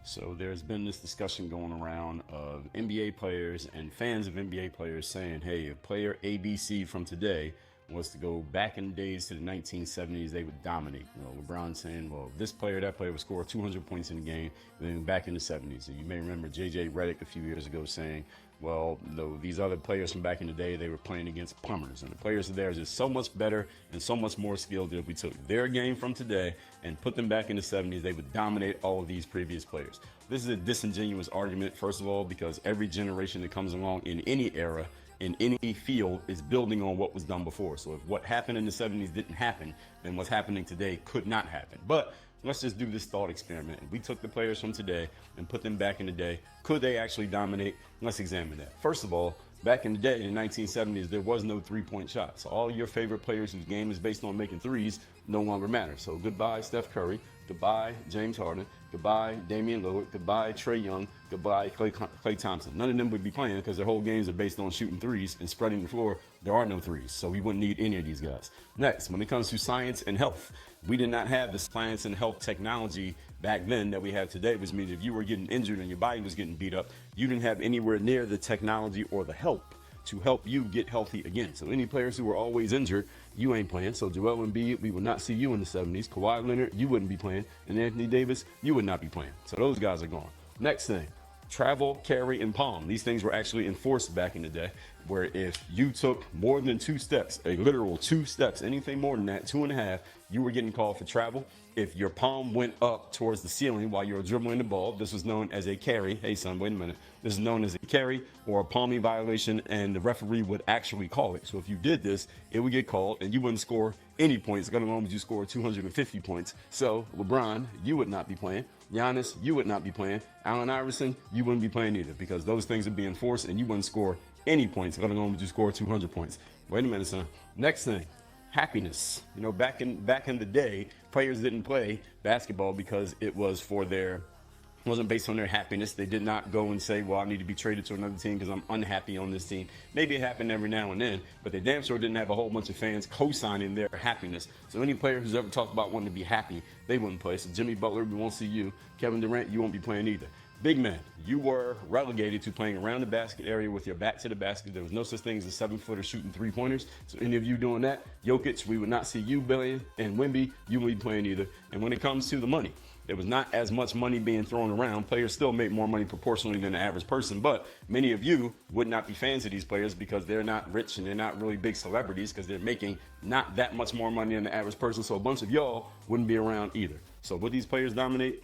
So there's been this discussion going around of NBA players and fans of NBA players saying, hey, if player ABC from today was to go back in the days to the 1970s, they would dominate. LeBron saying, well, this player, that player would score 200 points in a game. And then back in the 70s. And you may remember JJ Redick a few years ago saying, well, these other players from back in the day, they were playing against plumbers. And the players today are just so much better and so much more skilled that if we took their game from today and put them back in the 70s, they would dominate all of these previous players. This is a disingenuous argument, first of all, because every generation that comes along in any era, in any field, is building on what was done before. So if what happened in the 70s didn't happen, then what's happening today could not happen. But let's just do this thought experiment. If we took the players from today and put them back in the day, could they actually dominate? Let's examine that. First of all, back in the day, in the 1970s, there was no three-point shot. So all your favorite players whose game is based on making threes no longer matter. So goodbye, Steph Curry. Goodbye, James Harden. Goodbye, Damian Lillard. Goodbye, Trae Young. Goodbye, Klay Thompson. None of them would be playing because their whole games are based on shooting threes and spreading the floor. There are no threes, so we wouldn't need any of these guys. Next, when it comes to science and health, we did not have the science and health technology back then that we have today, which means if you were getting injured and your body was getting beat up, you didn't have anywhere near the technology or the help to help you get healthy again. So any players who were always injured, you ain't playing. So Joel Embiid, we would not see you in the 70s. Kawhi Leonard, you wouldn't be playing. And Anthony Davis, you would not be playing. So those guys are gone. Next thing, travel, carry, and palm. These things were actually enforced back in the day, where if you took more than 2 steps, a literal 2 steps, anything more than that, 2.5, you were getting called for travel. If your palm went up towards the ceiling while you were dribbling the ball, this was known as a carry. Hey son, wait a minute. This is known as a carry or a palming violation, and the referee would actually call it. So if you did this, it would get called and you wouldn't score any points. Let alone would you score 250 points. So LeBron, you would not be playing. Giannis, you would not be playing. Allen Iverson, you wouldn't be playing either, because those things are being forced and you wouldn't score any points. Let alone would you score 200 points. Wait a minute, son. Next thing. Happiness. Back in the day, players didn't play basketball because it wasn't based on their happiness. They did not go and say, well, I need to be traded to another team because I'm unhappy on this team. Maybe it happened every now and then, but they damn sure didn't have a whole bunch of fans co-signing their happiness. So any player who's ever talked about wanting to be happy, they wouldn't play. So Jimmy Butler, we won't see you. Kevin Durant, you won't be playing either. Big man, you were relegated to playing around the basket area with your back to the basket. There was no such thing as a 7-footer shooting 3-pointers. So any of you doing that, Jokic, we would not see you playing, and Wemby, you wouldn't be playing either. And when it comes to the money, there was not as much money being thrown around. Players still make more money proportionally than the average person, but many of you would not be fans of these players because they're not rich and they're not really big celebrities, because they're making not that much more money than the average person. So a bunch of y'all wouldn't be around either. So would these players dominate?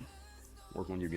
Work on your game.